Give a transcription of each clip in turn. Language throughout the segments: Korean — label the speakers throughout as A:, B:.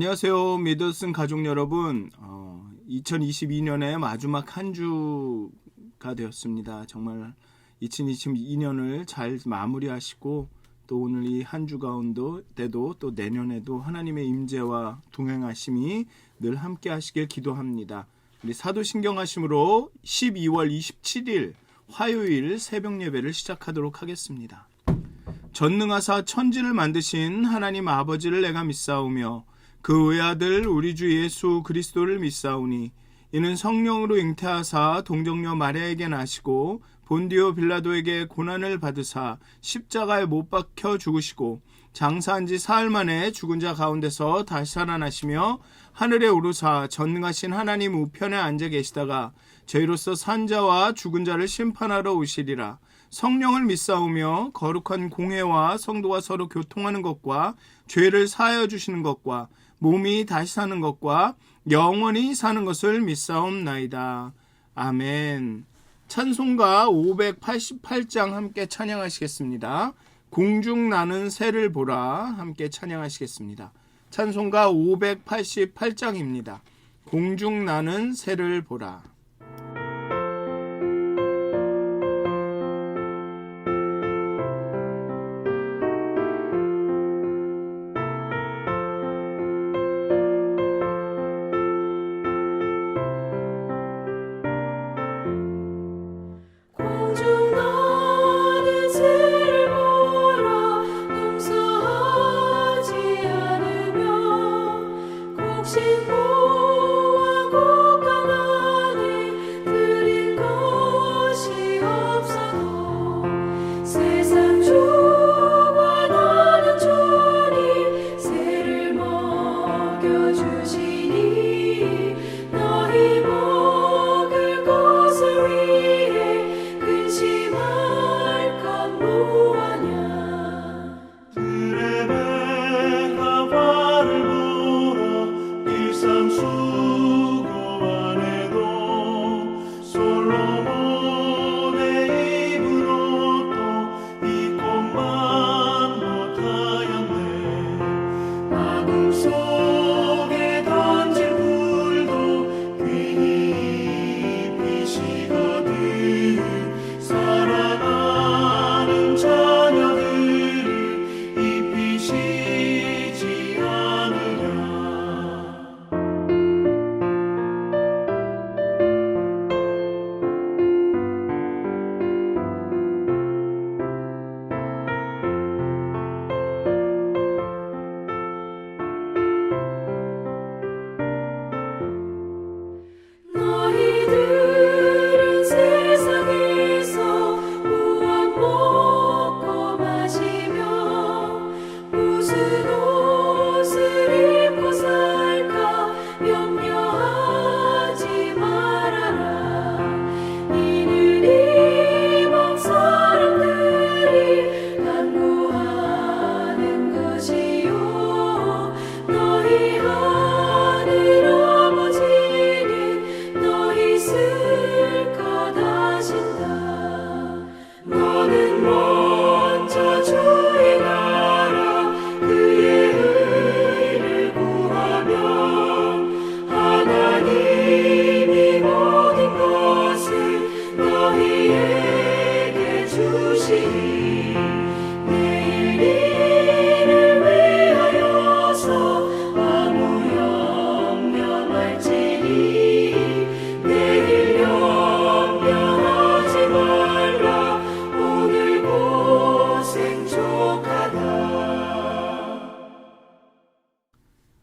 A: 안녕하세요. 미들슨 가족 여러분. 2022년의 마지막 한 주가 되었습니다. 정말 2022년을 잘 마무리하시고 또 오늘 이 한 주 가운데도 또 내년에도 하나님의 임재와 동행하심이 늘 함께 하시길 기도합니다. 우리 사도신경하심으로 12월 27일 화요일 새벽 예배를 시작하도록 하겠습니다. 전능하사 천지를 만드신 하나님 아버지를 내가 믿사오며 그 외아들 우리 주 예수 그리스도를 믿사오니 이는 성령으로 잉태하사 동정녀 마리아에게 나시고 본디오 빌라도에게 고난을 받으사 십자가에 못 박혀 죽으시고 장사한 지 사흘 만에 죽은 자 가운데서 다시 살아나시며 하늘에 오르사 전능하신 하나님 우편에 앉아 계시다가 저희로서 산 자와 죽은 자를 심판하러 오시리라. 성령을 믿사오며 거룩한 공회와 성도가 서로 교통하는 것과 죄를 사하여 주시는 것과 몸이 다시 사는 것과 영원히 사는 것을 믿사옵나이다. 아멘. 찬송가 588장 함께 찬양하시겠습니다. 공중 나는 새를 보라 함께 찬양하시겠습니다. 찬송가 588장입니다. 공중 나는 새를 보라.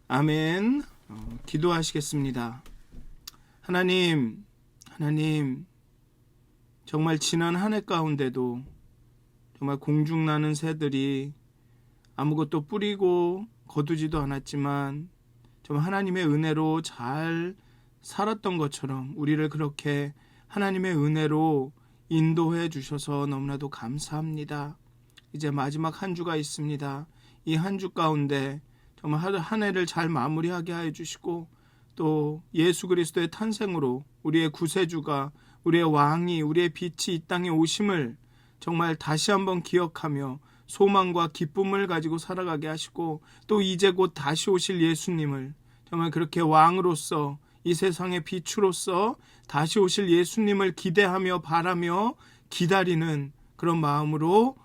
A: 아멘. 기도하시겠습니다. 하나님, 정말 지난 한 해 가운데도 정말 공중 나는 새들이 아무것도 뿌리고 거두지도 않았지만 정말 하나님의 은혜로 잘 살았던 것처럼 우리를 그렇게 하나님의 은혜로 인도해 주셔서 너무나도 감사합니다. 이제 마지막 한 주가 있습니다. 이 한 주 가운데 정말 한 해를 잘 마무리하게 해 주시고 또 예수 그리스도의 탄생으로 우리의 구세주가 우리의 왕이 우리의 빛이 이 땅에 오심을 정말 다시 한번 기억하며 소망과 기쁨을 가지고 살아가게 하시고 또 이제 곧 다시 오실 예수님을 정말 그렇게 왕으로서 이 세상의 빛으로서 다시 오실 예수님을 기대하며 바라며 기다리는 그런 마음으로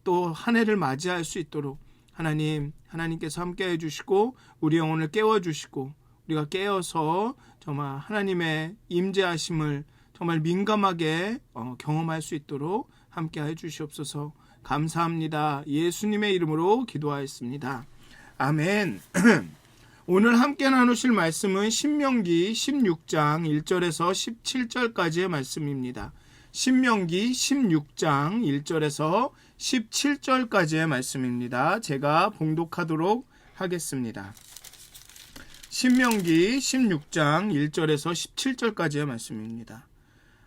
A: 또 한 해를 맞이할 수 있도록 하나님께서 함께 해주시고 우리 영혼을 깨워주시고 우리가 깨어서 정말 하나님의 임재하심을 정말 민감하게 경험할 수 있도록 함께 해주시옵소서. 감사합니다. 예수님의 이름으로 기도하였습니다. 아멘. 오늘 함께 나누실 말씀은 신명기 16장 1절에서 17절까지의 말씀입니다. 신명기 16장 1절에서 17절까지의 말씀입니다. 제가 봉독하도록 하겠습니다. 신명기 16장 1절에서 17절까지의 말씀입니다.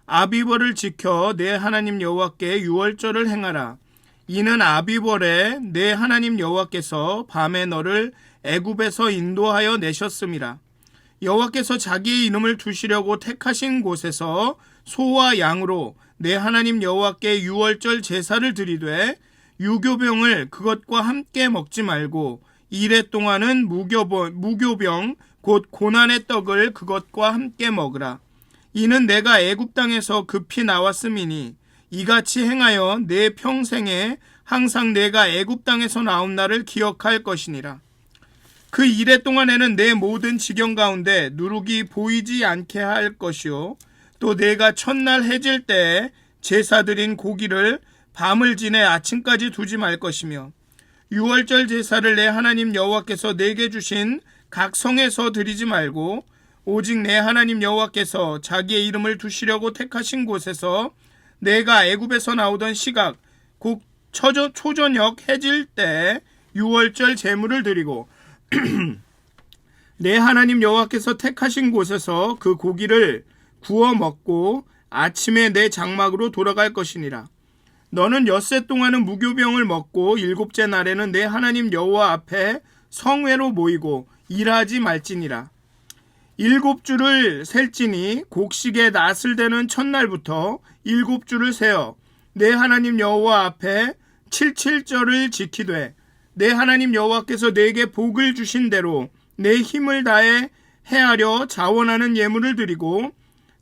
A: 아비벌을 지켜 내 하나님 여호와께 유월절을 행하라. 이는 아비벌에 내 하나님 여호와께서 밤에 너를 애굽에서 인도하여 내셨음이라. 여호와께서 자기의 이름을 두시려고 택하신 곳에서 소와 양으로 내 하나님 여호와께 유월절 제사를 드리되 유교병을 그것과 함께 먹지 말고 이래 동안은 무교병 곧 고난의 떡을 그것과 함께 먹으라. 이는 내가 애굽 땅에서 급히 나왔음이니 이같이 행하여 내 평생에 항상 내가 애굽 땅에서 나온 날을 기억할 것이니라. 그 이래 동안에는 내 모든 지경 가운데 누룩이 보이지 않게 할 것이요 또 내가 첫날 해질 때에 제사 드린 고기를 밤을 지내 아침까지 두지 말 것이며 유월절 제사를 내 하나님 여호와께서 내게 주신 각 성에서 드리지 말고 오직 내 하나님 여호와께서 자기의 이름을 두시려고 택하신 곳에서 내가 애굽에서 나오던 시각 곧 초저녁 해질 때 유월절 제물을 드리고 내 하나님 여호와께서 택하신 곳에서 그 고기를 구워 먹고 아침에 내 장막으로 돌아갈 것이니라. 너는 엿새 동안은 무교병을 먹고 일곱째 날에는 내 하나님 여호와 앞에 성회로 모이고 일하지 말지니라. 7주를 셀지니 곡식의 낫을 대는 첫날부터 7주를 세어 내 하나님 여호와 앞에 77절을 지키되 내 하나님 여호와께서 내게 복을 주신 대로 내 힘을 다해 행하려 자원하는 예물을 드리고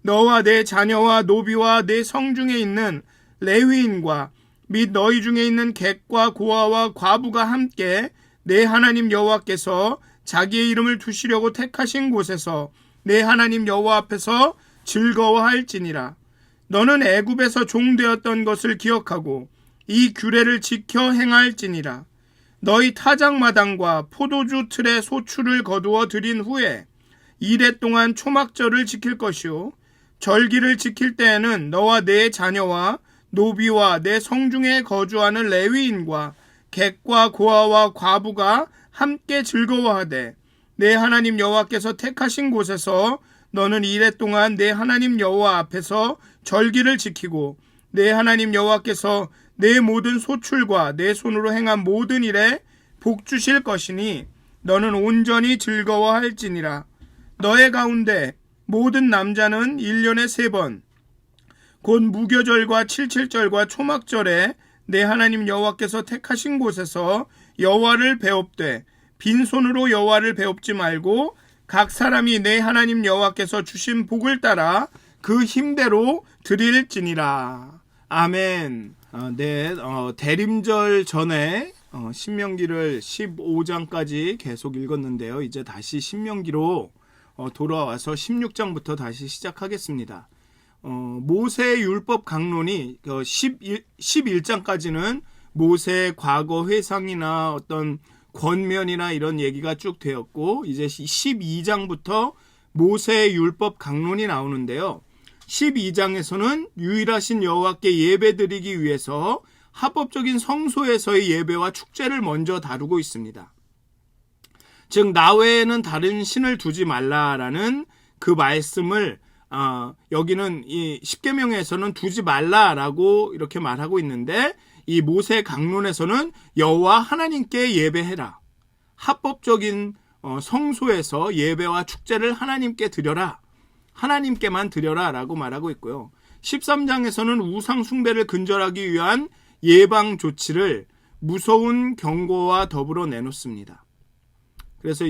A: 너와 내 자녀와 노비와 내 성중에 있는 레위인과 및 너희 중에 있는 객과 고아와 과부가 함께 내 하나님 여호와께서 자기의 이름을 두시려고 택하신 곳에서 내 하나님 여호와 앞에서 즐거워할지니라. 너는 애굽에서 종되었던 것을 기억하고 이 규례를 지켜 행할지니라. 너희 타작마당과 포도주 틀에 소출을 거두어 드린 후에 이래 동안 초막절을 지킬 것이요 절기를 지킬 때에는 너와 내 자녀와 노비와 내 성중에 거주하는 레위인과 객과 고아와 과부가 함께 즐거워하되 내 하나님 여호와께서 택하신 곳에서 너는 이래 동안 내 하나님 여호와 앞에서 절기를 지키고 내 하나님 여호와께서 내 모든 소출과 내 손으로 행한 모든 일에 복 주실 것이니 너는 온전히 즐거워할지니라. 너의 가운데 모든 남자는 1년에 3번 곧 무교절과 칠칠절과 초막절에 내 하나님 여호와께서 택하신 곳에서 여호와를 배웁되 빈손으로 여호와를 배웁지 말고 각 사람이 내 하나님 여호와께서 주신 복을 따라 그 힘대로 드릴지니라. 아멘. 대림절 전에 신명기를 15장까지 계속 읽었는데요. 이제 다시 신명기로 돌아와서 16장부터 다시 시작하겠습니다. 모세의 율법 강론이 11장까지는 모세의 과거 회상이나 어떤 권면이나 이런 얘기가 쭉 되었고 이제 12장부터 모세의 율법 강론이 나오는데요. 12장에서는 유일하신 여호와께 예배드리기 위해서 합법적인 성소에서의 예배와 축제를 먼저 다루고 있습니다. 즉 나 외에는 다른 신을 두지 말라라는 그 말씀을 여기는 이 십계명에서는 두지 말라라고 이렇게 말하고 있는데 이 모세 강론에서는 여호와 하나님께 예배해라. 합법적인 성소에서 예배와 축제를 하나님께 드려라. 하나님께만 드려라 라고 말하고 있고요. 13장에서는 우상 숭배를 근절하기 위한 예방 조치를 무서운 경고와 더불어 내놓습니다. 그래서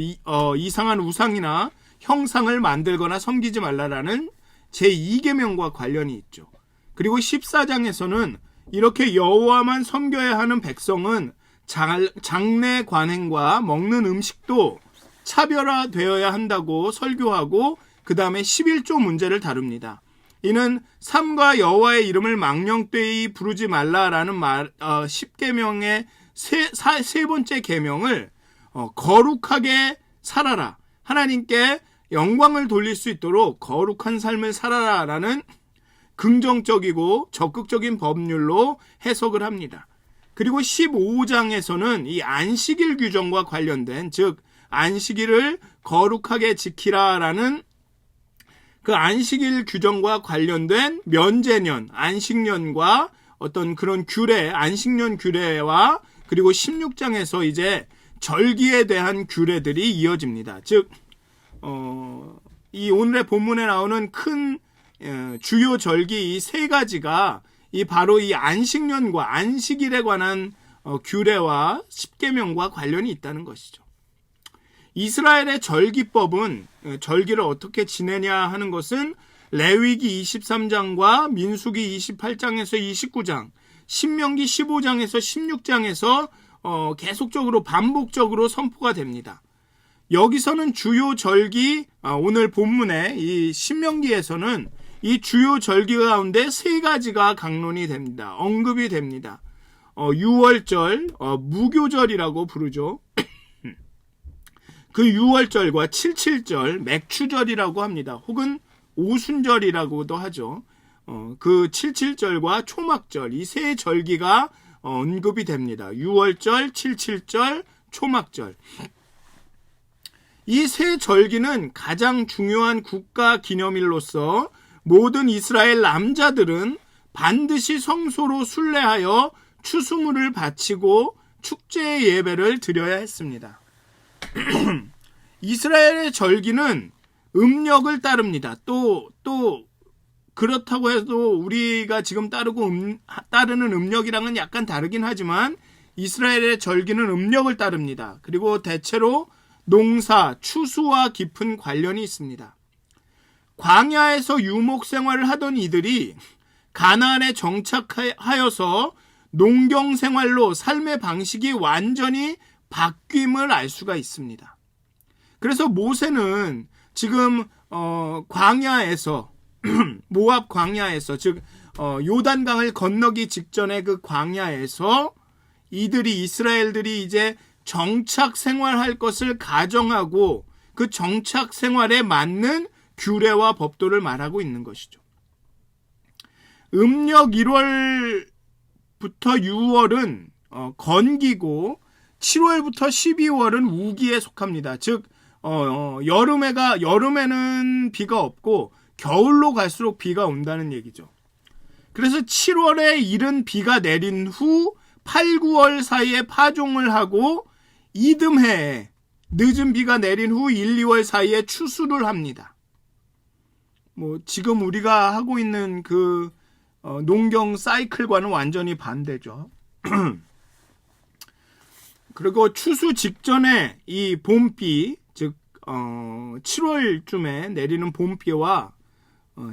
A: 이상한 우상이나 형상을 만들거나 섬기지 말라라는 제2계명과 관련이 있죠. 그리고 14장에서는 이렇게 여호와만 섬겨야 하는 백성은 장례 관행과 먹는 음식도 차별화되어야 한다고 설교하고 그 다음에 11조 문제를 다룹니다. 이는 삼가 여호와의 이름을 망령되이 부르지 말라라는 10계명의 세 번째 계명을 거룩하게 살아라, 하나님께 영광을 돌릴 수 있도록 거룩한 삶을 살아라라는 긍정적이고 적극적인 법률로 해석을 합니다. 그리고 15장에서는 이 안식일 규정과 관련된, 즉 안식일을 거룩하게 지키라라는 그 안식일 규정과 관련된 면제년, 안식년과 어떤 그런 규례, 안식년 규례와 그리고 16장에서 이제 절기에 대한 규례들이 이어집니다. 즉 이 오늘의 본문에 나오는 큰 주요 절기 이 세 가지가 바로 이 안식년과 안식일에 관한 규례와 십계명과 관련이 있다는 것이죠. 이스라엘의 절기법은 절기를 어떻게 지내냐 하는 것은 레위기 23장과 민수기 28장에서 29장, 신명기 15장에서 16장에서 계속적으로 반복적으로 선포가 됩니다. 여기서는 주요 절기, 오늘 본문의 이 신명기에서는 이 주요 절기 가운데 세 가지가 강론이 됩니다. 언급이 됩니다. 유월절, 무교절이라고 부르죠. 그 유월절과 칠칠절, 맥추절이라고 합니다. 혹은 오순절이라고도 하죠. 그 칠칠절과 초막절, 이 세 절기가 언급이 됩니다. 유월절, 칠칠절, 초막절. 이 세 절기는 가장 중요한 국가 기념일로서 모든 이스라엘 남자들은 반드시 성소로 순례하여 추수물을 바치고 축제 예배를 드려야 했습니다. 이스라엘의 절기는 음력을 따릅니다. 또 그렇다고 해도 우리가 지금 따르는 음력이랑은 약간 다르긴 하지만 이스라엘의 절기는 음력을 따릅니다. 그리고 대체로 농사, 추수와 깊은 관련이 있습니다. 광야에서 유목 생활을 하던 이들이 가나안에 정착하여서 농경 생활로 삶의 방식이 완전히 바뀜을 알 수가 있습니다. 그래서 모세는 지금 광야에서 모압 광야에서, 즉 요단강을 건너기 직전의 그 광야에서 이스라엘들이 이제 정착 생활할 것을 가정하고 그 정착 생활에 맞는 규례와 법도를 말하고 있는 것이죠. 음력 1월부터 6월은 건기고 7월부터 12월은 우기에 속합니다. 즉 여름에는 비가 없고 겨울로 갈수록 비가 온다는 얘기죠. 그래서 7월에 이른 비가 내린 후 8, 9월 사이에 파종을 하고 이듬해에 늦은 비가 내린 후 1, 2월 사이에 추수를 합니다. 지금 우리가 하고 있는 그 농경 사이클과는 완전히 반대죠. 그리고 추수 직전에 이 봄비, 즉 7월쯤에 내리는 봄비와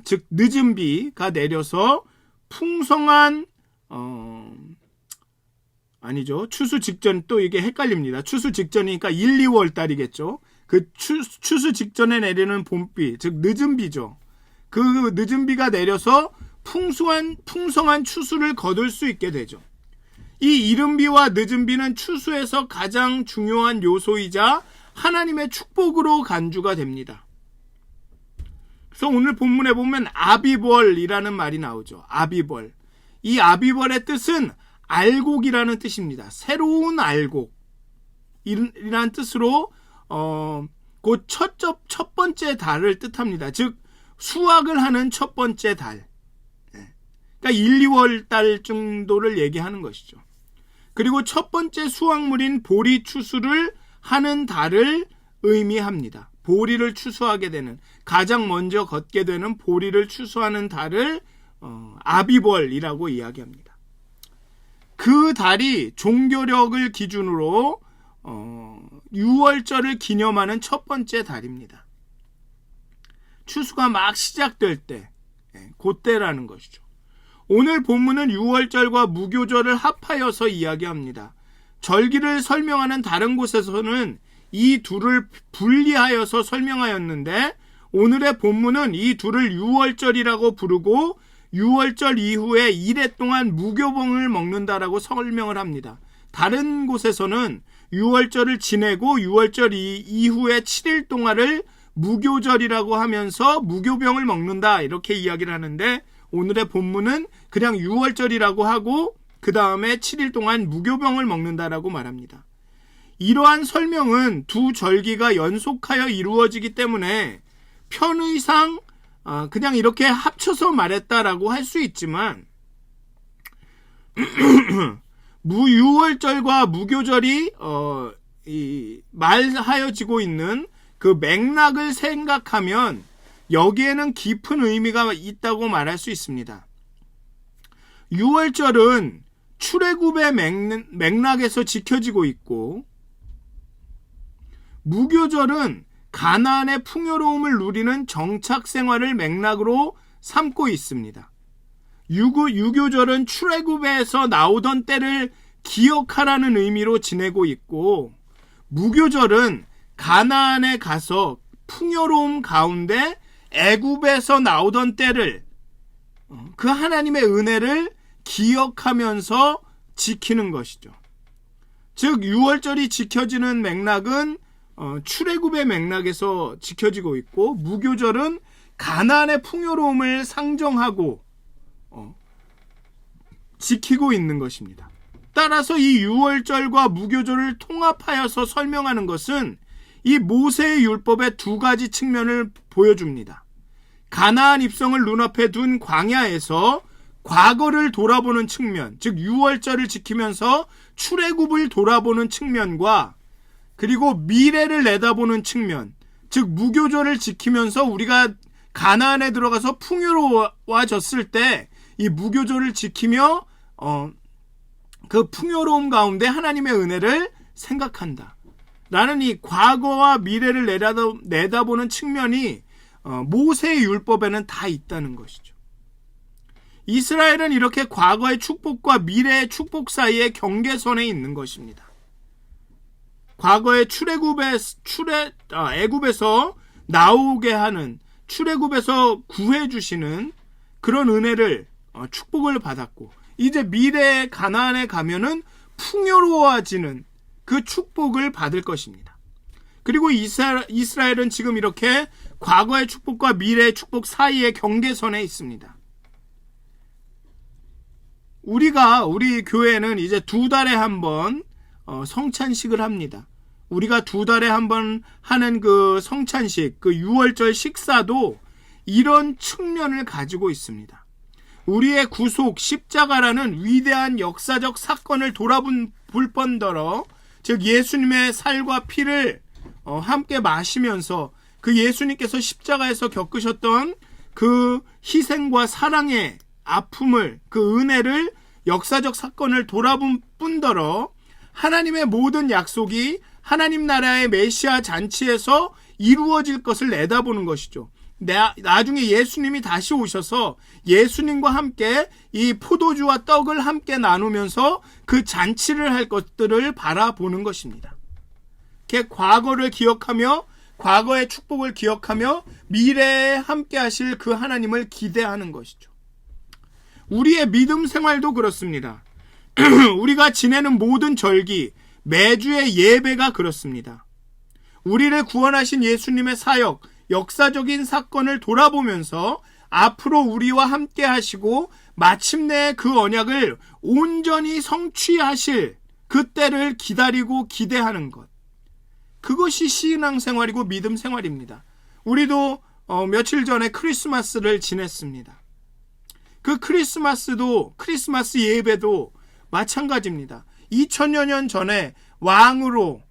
A: 즉 늦은 비가 내려서 풍성한 아니죠. 추수 직전, 또 이게 헷갈립니다. 추수 직전이니까 1, 2월 달이겠죠. 그 추수 직전에 내리는 봄비, 즉 늦은 비죠. 그 늦은 비가 내려서 풍성한 추수를 거둘 수 있게 되죠. 이 이른 비와 늦은 비는 추수에서 가장 중요한 요소이자 하나님의 축복으로 간주가 됩니다. 그래서 오늘 본문에 보면 아비벌이라는 말이 나오죠. 아비벌. 이 아비벌의 뜻은 알곡이라는 뜻입니다. 새로운 알곡 이라는 뜻으로 곧 첫 번째 달을 뜻합니다. 즉 수확을 하는 첫 번째 달. 그러니까 1, 2월 달 정도를 얘기하는 것이죠. 그리고 첫 번째 수확물인 보리 추수를 하는 달을 의미합니다. 보리를 추수하게 되는, 가장 먼저 걷게 되는 보리를 추수하는 달을 아비벌이라고 이야기합니다. 그 달이 종교력을 기준으로 6월절을 기념하는 첫 번째 달입니다. 추수가 막 시작될 때, 그때라는 것이죠. 오늘 본문은 6월절과 무교절을 합하여서 이야기합니다. 절기를 설명하는 다른 곳에서는 이 둘을 분리하여서 설명하였는데, 오늘의 본문은 이 둘을 6월절이라고 부르고 6월절 이후에 1회 동안 무교봉을 먹는다라고 설명을 합니다. 다른 곳에서는 6월절을 지내고 6월절 이후에 7일 동안을 무교절이라고 하면서 무교병을 먹는다, 이렇게 이야기를 하는데, 오늘의 본문은 그냥 6월절이라고 하고 그 다음에 7일 동안 무교병을 먹는다라고 말합니다. 이러한 설명은 두 절기가 연속하여 이루어지기 때문에 편의상 그냥 이렇게 합쳐서 말했다라고 할 수 있지만 6월절과 무교절이 말하여지고 있는 그 맥락을 생각하면 여기에는 깊은 의미가 있다고 말할 수 있습니다. 6월절은 출애굽의 맥락에서 지켜지고 있고, 무교절은 가나안의 풍요로움을 누리는 정착 생활을 맥락으로 삼고 있습니다. 유교절은 출애굽에서 나오던 때를 기억하라는 의미로 지내고 있고, 무교절은 가나안에 가서 풍요로움 가운데 애굽에서 나오던 때를, 그 하나님의 은혜를 기억하면서 지키는 것이죠. 즉 6월절이 지켜지는 맥락은 출애굽의 맥락에서 지켜지고 있고, 무교절은 가나안의 풍요로움을 상정하고 지키고 있는 것입니다. 따라서 이 6월절과 무교절을 통합하여서 설명하는 것은 이 모세의 율법의 두 가지 측면을 보여줍니다. 가나안 입성을 눈앞에 둔 광야에서 과거를 돌아보는 측면, 즉 6월절을 지키면서 출애굽을 돌아보는 측면과, 그리고 미래를 내다보는 측면, 즉 무교절을 지키면서 우리가 가나안에 들어가서 풍요로워졌을 때 이 무교절을 지키며 그 풍요로움 가운데 하나님의 은혜를 생각한다 라는 이 과거와 미래를 내다보는 측면이 모세의 율법에는 다 있다는 것이죠. 이스라엘은 이렇게 과거의 축복과 미래의 축복 사이의 경계선에 있는 것입니다. 과거의 애굽에서 나오게 하는, 출애굽에서 구해 주시는 그런 은혜를 축복을 받았고, 이제 미래의 가나안에 가면은 풍요로워지는 그 축복을 받을 것입니다. 그리고 이스라엘은 지금 이렇게 과거의 축복과 미래의 축복 사이의 경계선에 있습니다. 우리 교회는 이제 2달에 한 번 성찬식을 합니다. 우리가 2달에 한 번 하는 그 성찬식, 그 6월절 식사도 이런 측면을 가지고 있습니다. 우리의 구속, 십자가라는 위대한 역사적 사건을 돌아볼 뿐더러, 즉 예수님의 살과 피를 함께 마시면서 그 예수님께서 십자가에서 겪으셨던 그 희생과 사랑의 아픔을, 그 은혜를, 역사적 사건을 돌아볼 뿐더러 하나님의 모든 약속이 하나님 나라의 메시아 잔치에서 이루어질 것을 내다보는 것이죠. 나중에 예수님이 다시 오셔서 예수님과 함께 이 포도주와 떡을 함께 나누면서 그 잔치를 할 것들을 바라보는 것입니다. 과거를 기억하며, 과거의 축복을 기억하며 미래에 함께 하실 그 하나님을 기대하는 것이죠. 우리의 믿음 생활도 그렇습니다. 우리가 지내는 모든 절기, 매주의 예배가 그렇습니다. 우리를 구원하신 예수님의 사역, 역사적인 사건을 돌아보면서 앞으로 우리와 함께 하시고 마침내 그 언약을 온전히 성취하실 그때를 기다리고 기대하는 것, 그것이 신앙생활이고 믿음 생활입니다. 우리도 며칠 전에 크리스마스를 지냈습니다. 그 크리스마스 예배도 마찬가지입니다. 2000여 년 전에 왕으로,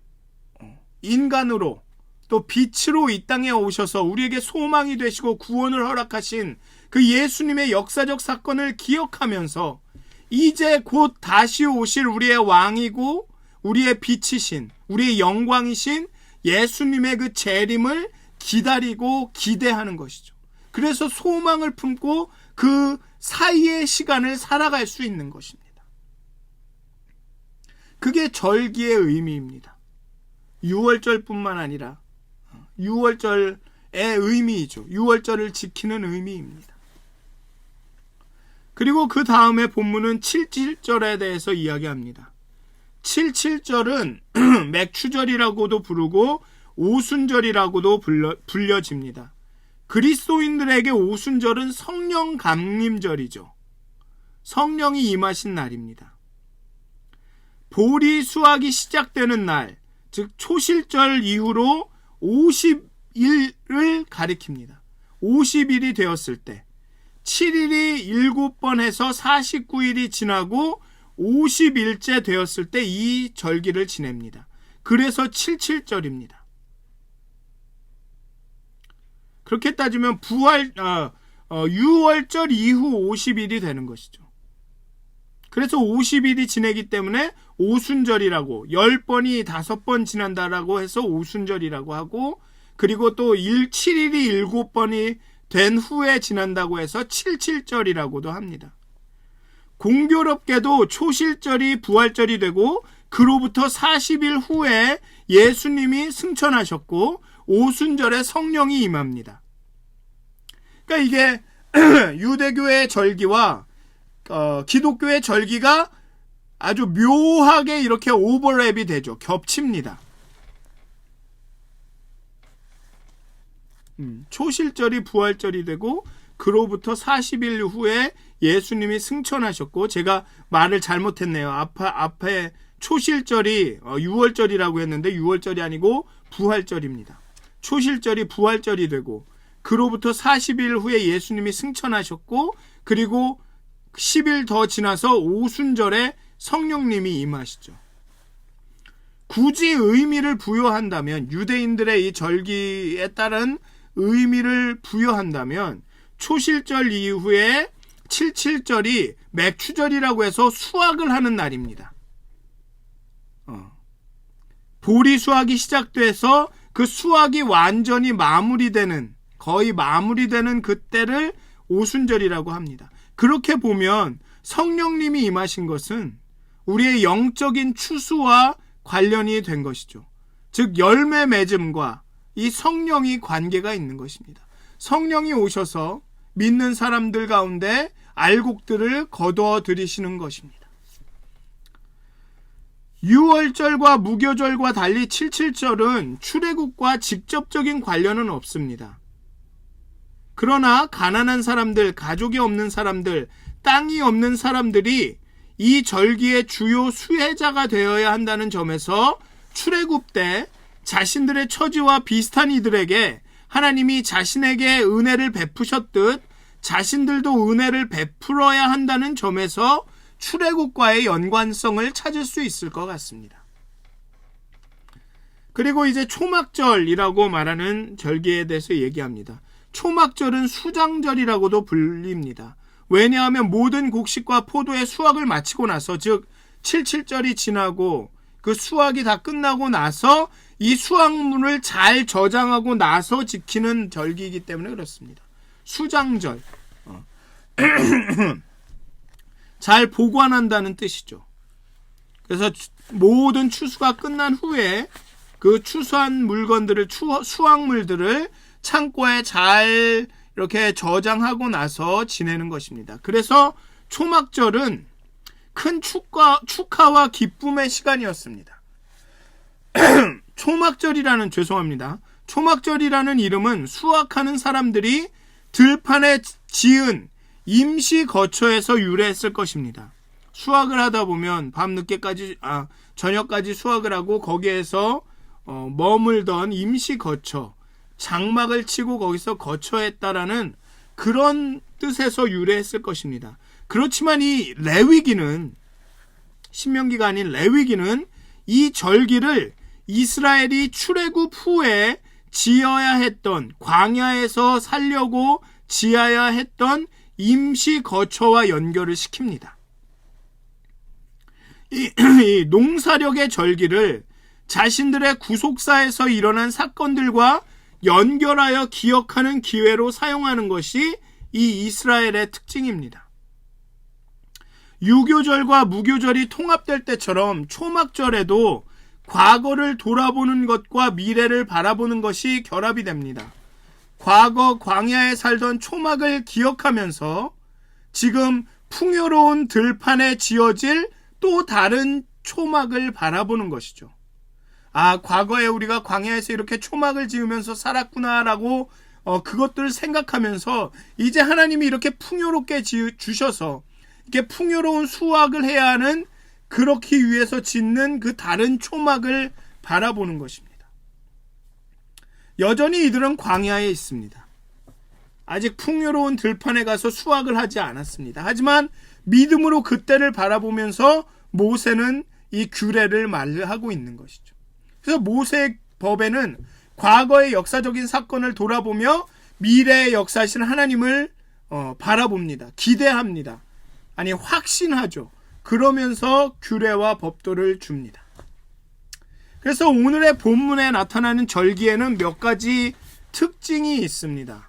A: 인간으로, 또 빛으로 이 땅에 오셔서 우리에게 소망이 되시고 구원을 허락하신 그 예수님의 역사적 사건을 기억하면서 이제 곧 다시 오실 우리의 왕이고 우리의 빛이신, 우리의 영광이신 예수님의 그 재림을 기다리고 기대하는 것이죠. 그래서 소망을 품고 그 사이의 시간을 살아갈 수 있는 것입니다. 그게 절기의 의미입니다. 유월절뿐만 아니라 유월절의 의미이죠. 유월절을 지키는 의미입니다. 그리고 그 다음에 본문은 77절에 대해서 이야기합니다. 77절은 맥추절이라고도 부르고 오순절이라고도 불려집니다. 그리스도인들에게 오순절은 성령 감림절이죠. 성령이 임하신 날입니다. 보리 수확이 시작되는 날, 즉 초실절 이후로 50일을 가리킵니다. 50일이 되었을 때 7일이 7번 해서 49일이 지나고 50일째 되었을 때 이 절기를 지냅니다. 그래서 77절입니다. 그렇게 따지면 유월절 이후 50일이 되는 것이죠. 그래서 50일이 지내기 때문에 오순절이라고, 10번이 5번 지난다라고 해서 오순절이라고 하고, 그리고 또 7일이 7번이 된 후에 지난다고 해서 77절이라고도 합니다. 공교롭게도 초실절이 부활절이 되고 그로부터 40일 후에 예수님이 승천하셨고 오순절에 성령이 임합니다. 그러니까 이게 유대교의 절기와 기독교의 절기가 아주 묘하게 이렇게 오버랩이 되죠. 겹칩니다. 초실절이 부활절이 되고 그로부터 40일 후에 예수님이 승천하셨고, 제가 말을 잘못했네요. 앞에 초실절이 유월절이라고 했는데 유월절이 아니고 부활절입니다. 초실절이 부활절이 되고 그로부터 40일 후에 예수님이 승천하셨고, 그리고 10일 더 지나서 오순절에 성령님이 임하시죠. 굳이 의미를 부여한다면, 유대인들의 이 절기에 따른 의미를 부여한다면 초실절 이후에 77절이 맥추절이라고 해서 수확을 하는 날입니다. 보리 수확이 시작돼서 그 수확이 완전히 마무리되는, 거의 마무리되는 그때를 오순절이라고 합니다. 그렇게 보면 성령님이 임하신 것은 우리의 영적인 추수와 관련이 된 것이죠. 즉 열매 맺음과 이 성령이 관계가 있는 것입니다. 성령이 오셔서 믿는 사람들 가운데 알곡들을 거두어 들이시는 것입니다. 유월절과 무교절과 달리 77절은 출애굽과 직접적인 관련은 없습니다. 그러나 가난한 사람들, 가족이 없는 사람들, 땅이 없는 사람들이 이 절기의 주요 수혜자가 되어야 한다는 점에서 출애굽 때 자신들의 처지와 비슷한 이들에게 하나님이 자신에게 은혜를 베푸셨듯 자신들도 은혜를 베풀어야 한다는 점에서 출애굽과의 연관성을 찾을 수 있을 것 같습니다. 그리고 이제 초막절이라고 말하는 절기에 대해서 얘기합니다. 초막절은 수장절이라고도 불립니다. 왜냐하면 모든 곡식과 포도의 수확을 마치고 나서, 즉 77절이 지나고 그 수확이 다 끝나고 나서 이 수확물을 잘 저장하고 나서 지키는 절기이기 때문에 그렇습니다. 수장절. 잘 보관한다는 뜻이죠. 그래서 모든 추수가 끝난 후에 그 추수한 물건들을, 수확물들을 창고에 잘 이렇게 저장하고 나서 지내는 것입니다. 그래서 초막절은 큰 축하와 기쁨의 시간이었습니다. 초막절이라는 이름은 수확하는 사람들이 들판에 지은 임시 거처에서 유래했을 것입니다. 수확을 하다 보면 저녁까지 수확을 하고 거기에서 머물던 임시 거처, 장막을 치고 거기서 거처했다라는 그런 뜻에서 유래했을 것입니다. 그렇지만 이 레위기는, 신명기가 아닌 레위기는 이 절기를 이스라엘이 출애굽 후에 지어야 했던, 광야에서 살려고 지어야 했던 임시 거처와 연결을 시킵니다. 이 농사력의 절기를 자신들의 구속사에서 일어난 사건들과 연결하여 기억하는 기회로 사용하는 것이 이 이스라엘의 특징입니다. 유교절과 무교절이 통합될 때처럼 초막절에도 과거를 돌아보는 것과 미래를 바라보는 것이 결합이 됩니다. 과거 광야에 살던 초막을 기억하면서 지금 풍요로운 들판에 지어질 또 다른 초막을 바라보는 것이죠. 아, 과거에 우리가 광야에서 이렇게 초막을 지으면서 살았구나라고 그것들을 생각하면서 이제 하나님이 이렇게 풍요롭게 주셔서 이렇게 풍요로운 수확을 해야 하는 그렇기 위해서 짓는 그 다른 초막을 바라보는 것입니다. 여전히 이들은 광야에 있습니다. 아직 풍요로운 들판에 가서 수확을 하지 않았습니다. 하지만 믿음으로 그때를 바라보면서 모세는 이 규례를 말하고 있는 것이죠. 그래서 모세의 법에는 과거의 역사적인 사건을 돌아보며 미래의 역사하신 하나님을 바라봅니다. 기대합니다. 아니, 확신하죠. 그러면서 규례와 법도를 줍니다. 그래서 오늘의 본문에 나타나는 절기에는 몇 가지 특징이 있습니다.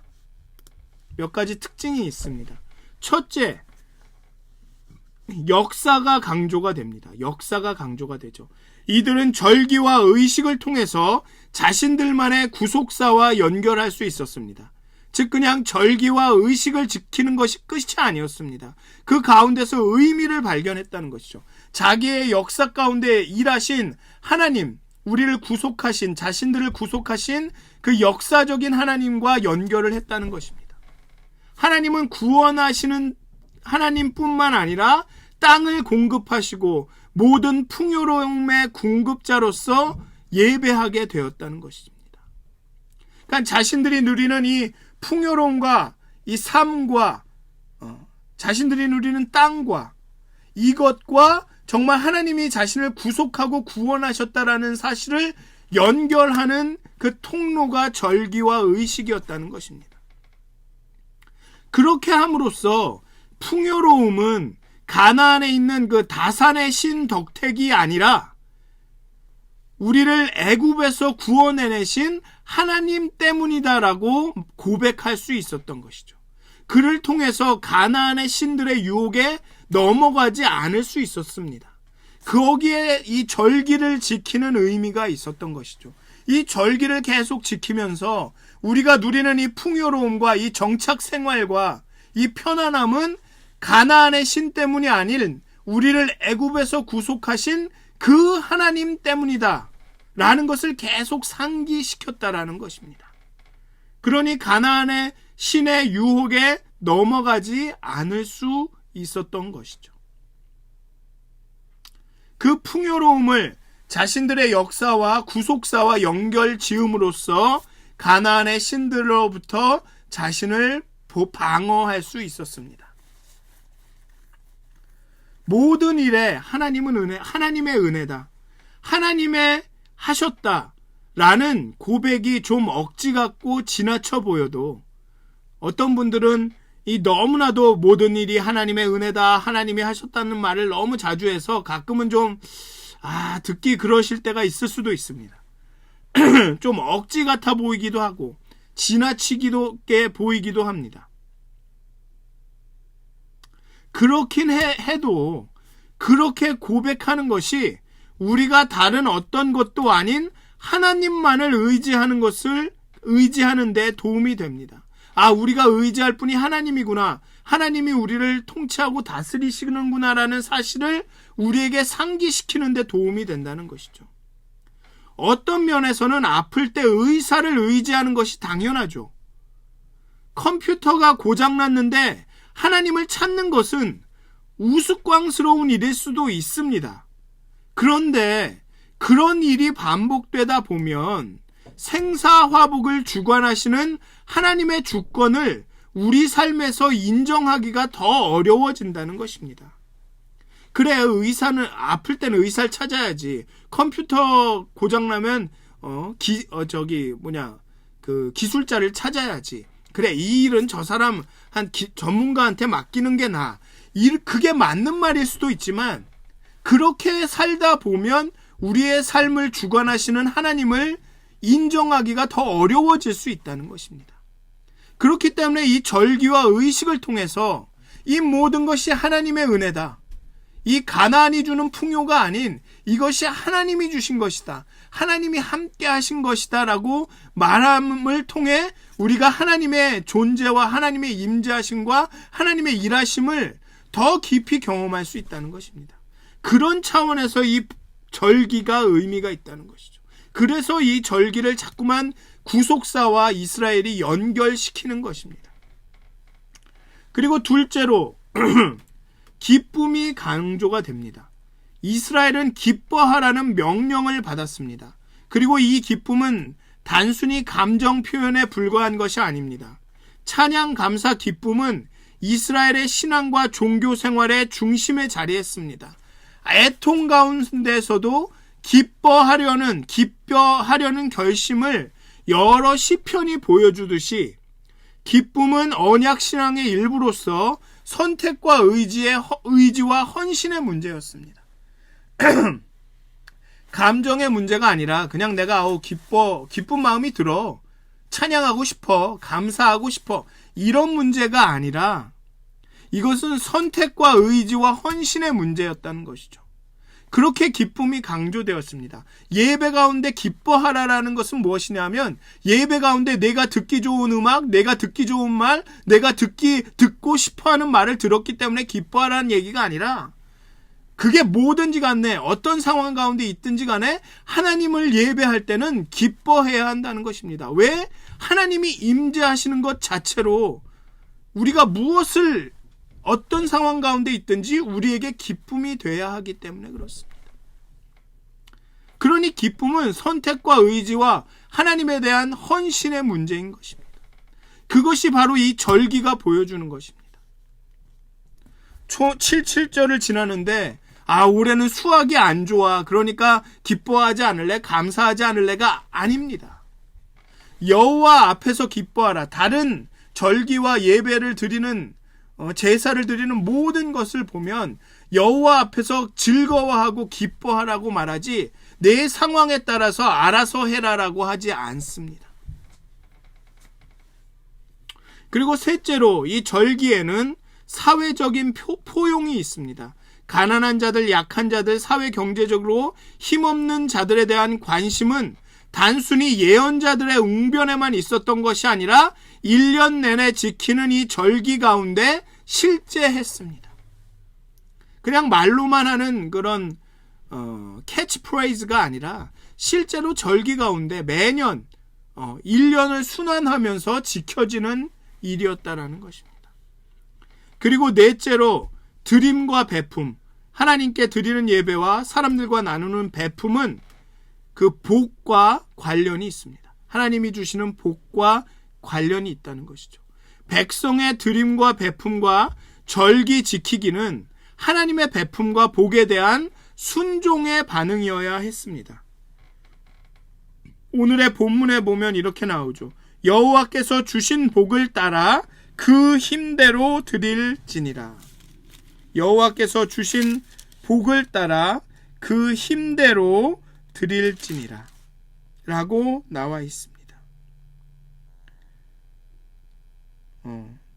A: 몇 가지 특징이 있습니다. 첫째, 역사가 강조가 됩니다. 역사가 강조가 되죠. 이들은 절기와 의식을 통해서 자신들만의 구속사와 연결할 수 있었습니다. 즉 그냥 절기와 의식을 지키는 것이 끝이 아니었습니다. 그 가운데서 의미를 발견했다는 것이죠. 자기의 역사 가운데 일하신 하나님, 우리를 구속하신, 자신들을 구속하신 그 역사적인 하나님과 연결을 했다는 것입니다. 하나님은 구원하시는 하나님뿐만 아니라 땅을 공급하시고 모든 풍요로움의 공급자로서 예배하게 되었다는 것입니다. 그러니까 자신들이 누리는 이 풍요로움과 이 삶과 자신들이 누리는 땅과 이것과 정말 하나님이 자신을 구속하고 구원하셨다라는 사실을 연결하는 그 통로가 절기와 의식이었다는 것입니다. 그렇게 함으로써 풍요로움은 가나안에 있는 그 다산의 신 덕택이 아니라 우리를 애굽에서 구원해내신 하나님 때문이다라고 고백할 수 있었던 것이죠. 그를 통해서 가나안의 신들의 유혹에 넘어가지 않을 수 있었습니다. 거기에 이 절기를 지키는 의미가 있었던 것이죠. 이 절기를 계속 지키면서 우리가 누리는 이 풍요로움과 이 정착 생활과 이 편안함은 가나안의 신 때문이 아닌 우리를 애굽에서 구속하신 그 하나님 때문이다 라는 것을 계속 상기시켰다라는 것입니다. 그러니 가나안의 신의 유혹에 넘어가지 않을 수 있었던 것이죠. 그 풍요로움을 자신들의 역사와 구속사와 연결 지음으로써 가나안의 신들로부터 자신을 방어할 수 있었습니다. 모든 일에 하나님은 하나님의 은혜다. 하나님의 하셨다라는 고백이 좀 억지 같고 지나쳐 보여도 어떤 분들은 이 너무나도 모든 일이 하나님의 은혜다, 하나님이 하셨다는 말을 너무 자주 해서 가끔은 좀 듣기 그러실 때가 있을 수도 있습니다. 좀 억지 같아 보이기도 하고 지나치게 보이기도 합니다. 그렇긴 해도 그렇게 고백하는 것이 우리가 다른 어떤 것도 아닌 하나님만을 의지하는 데 도움이 됩니다. 우리가 의지할 분이 하나님이구나. 하나님이 우리를 통치하고 다스리시는구나라는 사실을 우리에게 상기시키는 데 도움이 된다는 것이죠. 어떤 면에서는 아플 때 의사를 의지하는 것이 당연하죠. 컴퓨터가 고장났는데 하나님을 찾는 것은 우스꽝스러운 일일 수도 있습니다. 그런데 그런 일이 반복되다 보면 생사화복을 주관하시는 하나님의 주권을 우리 삶에서 인정하기가 더 어려워진다는 것입니다. 그래, 의사는 아플 때는 의사를 찾아야지. 컴퓨터 고장나면 기술자를 찾아야지. 그래, 이 일은 저 사람 전문가한테 맡기는 게 나아. 그게 맞는 말일 수도 있지만 그렇게 살다 보면 우리의 삶을 주관하시는 하나님을 인정하기가 더 어려워질 수 있다는 것입니다. 그렇기 때문에 이 절기와 의식을 통해서 이 모든 것이 하나님의 은혜다. 이 가나안이 주는 풍요가 아닌 이것이 하나님이 주신 것이다. 하나님이 함께 하신 것이다 라고 말함을 통해 우리가 하나님의 존재와 하나님의 임재하심과 하나님의 일하심을 더 깊이 경험할 수 있다는 것입니다. 그런 차원에서 이 절기가 의미가 있다는 것이죠. 그래서 이 절기를 자꾸만 구속사와 이스라엘이 연결시키는 것입니다. 그리고 둘째로 기쁨이 강조가 됩니다. 이스라엘은 기뻐하라는 명령을 받았습니다. 그리고 이 기쁨은 단순히 감정 표현에 불과한 것이 아닙니다. 찬양, 감사, 기쁨은 이스라엘의 신앙과 종교 생활의 중심에 자리했습니다. 애통 가운데서도 기뻐하려는 결심을 여러 시편이 보여주듯이 기쁨은 언약 신앙의 일부로서 선택과 의지와 헌신의 문제였습니다. 감정의 문제가 아니라 그냥 내가 기쁜 마음이 들어, 찬양하고 싶어, 감사하고 싶어, 이런 문제가 아니라 이것은 선택과 의지와 헌신의 문제였다는 것이죠. 그렇게 기쁨이 강조되었습니다. 예배 가운데 기뻐하라라는 것은 무엇이냐면 예배 가운데 내가 듣기 좋은 음악, 내가 듣기 좋은 말, 내가 듣고 싶어하는 말을 들었기 때문에 기뻐하라는 얘기가 아니라 그게 뭐든지 간에 어떤 상황 가운데 있든지 간에 하나님을 예배할 때는 기뻐해야 한다는 것입니다. 왜? 하나님이 임재하시는 것 자체로 우리가 무엇을 어떤 상황 가운데 있든지 우리에게 기쁨이 돼야 하기 때문에 그렇습니다. 그러니 기쁨은 선택과 의지와 하나님에 대한 헌신의 문제인 것입니다. 그것이 바로 이 절기가 보여주는 것입니다. 7절을 지나는데 올해는 수확이 안 좋아, 그러니까 기뻐하지 않을래, 감사하지 않을래가 아닙니다. 여호와 앞에서 기뻐하라. 다른 절기와 예배를 드리는 제사를 드리는 모든 것을 보면 여호와 앞에서 즐거워하고 기뻐하라고 말하지 내 상황에 따라서 알아서 해라라고 하지 않습니다. 그리고 셋째로 이 절기에는 사회적인 포용이 있습니다. 가난한 자들, 약한 자들, 사회 경제적으로 힘없는 자들에 대한 관심은 단순히 예언자들의 웅변에만 있었던 것이 아니라 1년 내내 지키는 이 절기 가운데 실제했습니다. 그냥 말로만 하는 그런 캐치프레이즈가 아니라 실제로 절기 가운데 매년 1년을 순환하면서 지켜지는 일이었다라는 것입니다. 그리고 넷째로 드림과 베품, 하나님께 드리는 예배와 사람들과 나누는 베품은 그 복과 관련이 있습니다. 하나님이 주시는 복과 관련이 있다는 것이죠. 백성의 드림과 베품과 절기 지키기는 하나님의 베품과 복에 대한 순종의 반응이어야 했습니다. 오늘의 본문에 보면 이렇게 나오죠. 여호와께서 주신 복을 따라 그 힘대로 드릴지니라. 여호와께서 주신 복을 따라 그 힘대로 드릴지니라 라고 나와 있습니다.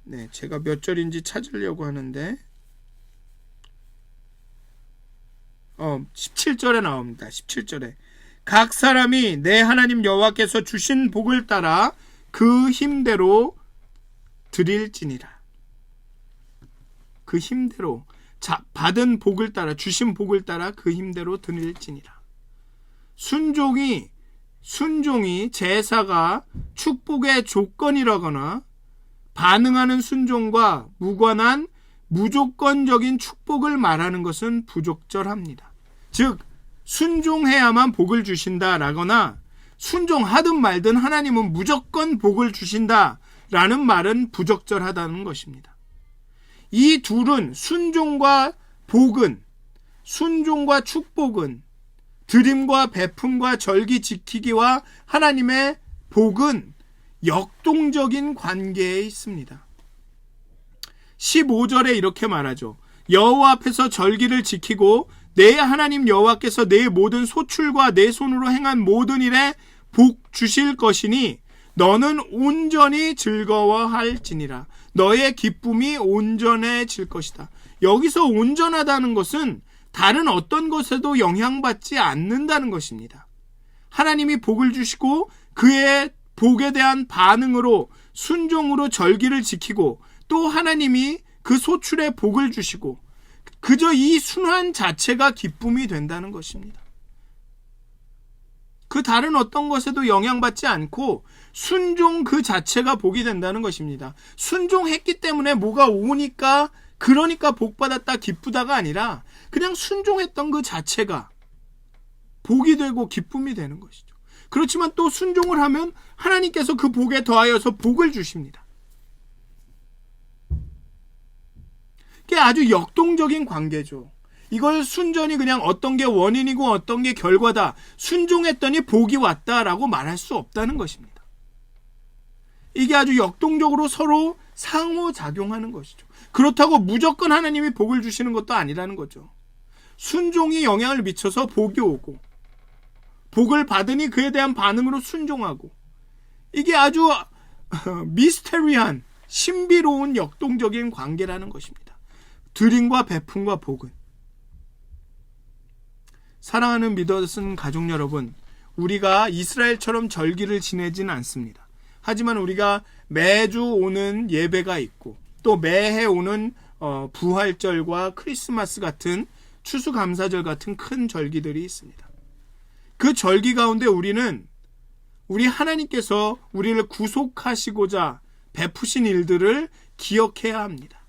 A: 네, 제가 몇 절인지 찾으려고 하는데 17절에 나옵니다. 17절에 각 사람이 내 하나님 여호와께서 주신 복을 따라 그 힘대로 드릴지니라. 그 힘대로 받은 복을 따라, 주신 복을 따라 그 힘대로 드릴지니라. 순종이 제사가 축복의 조건이라거나 반응하는 순종과 무관한 무조건적인 축복을 말하는 것은 부적절합니다. 즉 순종해야만 복을 주신다라거나 순종하든 말든 하나님은 무조건 복을 주신다라는 말은 부적절하다는 것입니다. 이 둘은 순종과 축복은 드림과 베품과 절기 지키기와 하나님의 복은 역동적인 관계에 있습니다. 15절에 이렇게 말하죠. 여호와 앞에서 절기를 지키고 내 하나님 여호와께서 내 모든 소출과 내 손으로 행한 모든 일에 복 주실 것이니 너는 온전히 즐거워할지니라. 너의 기쁨이 온전해질 것이다. 여기서 온전하다는 것은 다른 어떤 것에도 영향받지 않는다는 것입니다. 하나님이 복을 주시고 그의 복에 대한 반응으로 순종으로 절기를 지키고 또 하나님이 그 소출에 복을 주시고 그저 이 순환 자체가 기쁨이 된다는 것입니다. 그 다른 어떤 것에도 영향받지 않고 순종 그 자체가 복이 된다는 것입니다. 순종했기 때문에 뭐가 오니까 그러니까 복받았다 기쁘다가 아니라 그냥 순종했던 그 자체가 복이 되고 기쁨이 되는 것이죠. 그렇지만 또 순종을 하면 하나님께서 그 복에 더하여서 복을 주십니다. 그게 아주 역동적인 관계죠. 이걸 순전히 그냥 어떤 게 원인이고 어떤 게 결과다, 순종했더니 복이 왔다라고 말할 수 없다는 것입니다. 이게 아주 역동적으로 서로 상호작용하는 것이죠. 그렇다고 무조건 하나님이 복을 주시는 것도 아니라는 거죠. 순종이 영향을 미쳐서 복이 오고 복을 받으니 그에 대한 반응으로 순종하고, 이게 아주 미스테리한 신비로운 역동적인 관계라는 것입니다. 드림과 베품과 복은. 사랑하는 믿었은 가족 여러분, 우리가 이스라엘처럼 절기를 지내지는 않습니다. 하지만 우리가 매주 오는 예배가 있고 또 매해 오는 부활절과 크리스마스 같은 추수감사절 같은 큰 절기들이 있습니다. 그 절기 가운데 우리는 우리 하나님께서 우리를 구속하시고자 베푸신 일들을 기억해야 합니다.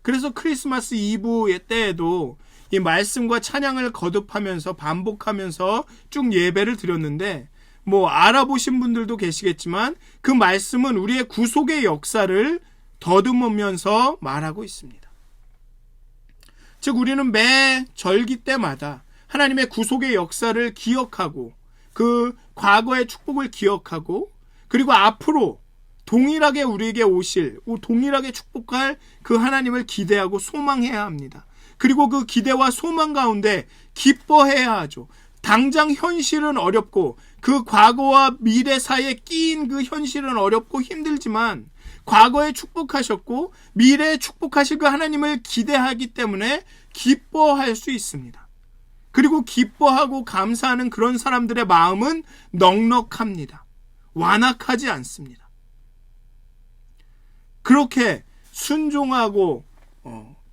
A: 그래서 크리스마스 이브 때에도 이 말씀과 찬양을 거듭하면서 반복하면서 쭉 예배를 드렸는데, 알아보신 분들도 계시겠지만 그 말씀은 우리의 구속의 역사를 더듬으면서 말하고 있습니다. 즉 우리는 매 절기 때마다 하나님의 구속의 역사를 기억하고 그 과거의 축복을 기억하고 그리고 앞으로 동일하게 우리에게 오실, 동일하게 축복할 그 하나님을 기대하고 소망해야 합니다. 그리고 그 기대와 소망 가운데 기뻐해야 하죠. 당장 현실은 어렵고 그 과거와 미래 사이에 끼인 그 현실은 어렵고 힘들지만 과거에 축복하셨고 미래에 축복하실 그 하나님을 기대하기 때문에 기뻐할 수 있습니다. 그리고 기뻐하고 감사하는 그런 사람들의 마음은 넉넉합니다. 완악하지 않습니다. 그렇게 순종하고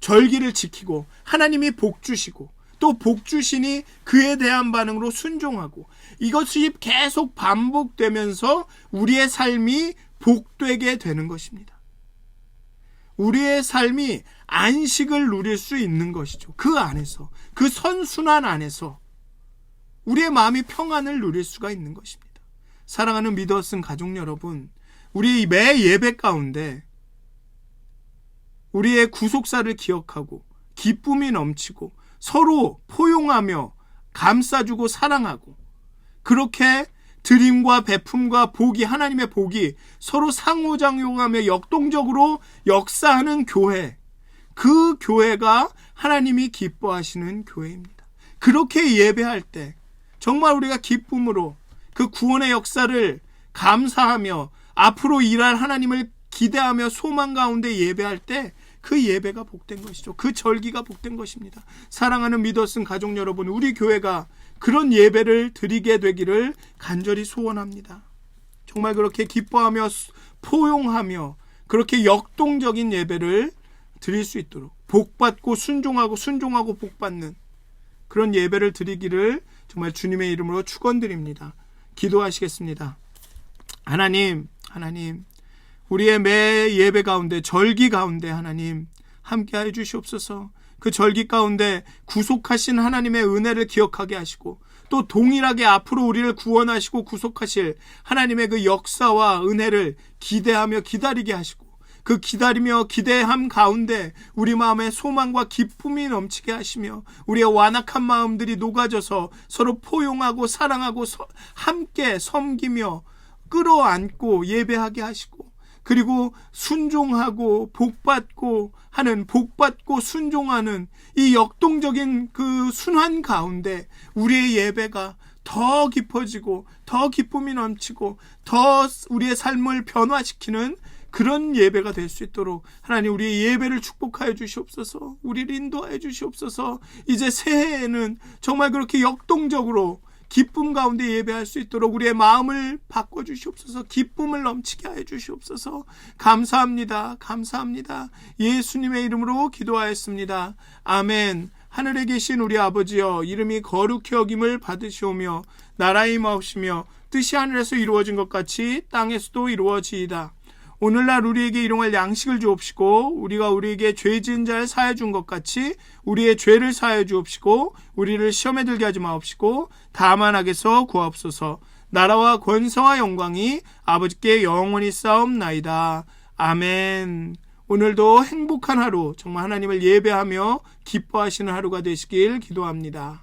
A: 절기를 지키고 하나님이 복 주시고 또 복 주시니 그에 대한 반응으로 순종하고, 이것이 계속 반복되면서 우리의 삶이 복되게 되는 것입니다. 우리의 삶이 안식을 누릴 수 있는 것이죠. 그 안에서, 그 선순환 안에서 우리의 마음이 평안을 누릴 수가 있는 것입니다. 사랑하는 믿었은 가족 여러분, 우리 매 예배 가운데 우리의 구속사를 기억하고 기쁨이 넘치고 서로 포용하며 감싸주고 사랑하고, 그렇게 드림과 베품과 복이, 하나님의 복이 서로 상호작용하며 역동적으로 역사하는 교회, 그 교회가 하나님이 기뻐하시는 교회입니다. 그렇게 예배할 때 정말 우리가 기쁨으로 그 구원의 역사를 감사하며 앞으로 일할 하나님을 기대하며 소망 가운데 예배할 때 그 예배가 복된 것이죠. 그 절기가 복된 것입니다. 사랑하는 믿었은 가족 여러분, 우리 교회가 그런 예배를 드리게 되기를 간절히 소원합니다. 정말 그렇게 기뻐하며 포용하며 그렇게 역동적인 예배를 드릴 수 있도록, 복받고 순종하고 복받는 그런 예배를 드리기를 정말 주님의 이름으로 축원드립니다. 기도하시겠습니다. 하나님, 우리의 매 예배 가운데, 절기 가운데 하나님 함께하여 주시옵소서. 그 절기 가운데 구속하신 하나님의 은혜를 기억하게 하시고 또 동일하게 앞으로 우리를 구원하시고 구속하실 하나님의 그 역사와 은혜를 기대하며 기다리게 하시고, 그 기다리며 기대함 가운데 우리 마음에 소망과 기쁨이 넘치게 하시며 우리의 완악한 마음들이 녹아져서 서로 포용하고 사랑하고 함께 섬기며 끌어안고 예배하게 하시고, 그리고 순종하고 복받고 하는, 복받고 순종하는 이 역동적인 그 순환 가운데 우리의 예배가 더 깊어지고 더 기쁨이 넘치고 더 우리의 삶을 변화시키는 그런 예배가 될 수 있도록 하나님 우리의 예배를 축복하여 주시옵소서. 우리를 인도하여 주시옵소서. 이제 새해에는 정말 그렇게 역동적으로 기쁨 가운데 예배할 수 있도록 우리의 마음을 바꿔주시옵소서. 기쁨을 넘치게 하여 주시옵소서. 감사합니다. 감사합니다. 예수님의 이름으로 기도하였습니다. 아멘. 하늘에 계신 우리 아버지여, 이름이 거룩히 여김을 받으시오며 나라의 임하옵시며 뜻이 하늘에서 이루어진 것 같이 땅에서도 이루어지이다. 오늘날 우리에게 일용할 양식을 주옵시고 우리가 우리에게 죄 지은 자를 사하여 준 것 같이 우리의 죄를 사하여 주옵시고 우리를 시험에 들게 하지 마옵시고 다만 악에서 구하옵소서. 나라와 권세와 영광이 아버지께 영원히 쌓옵나이다. 아멘. 오늘도 행복한 하루, 정말 하나님을 예배하며 기뻐하시는 하루가 되시길 기도합니다.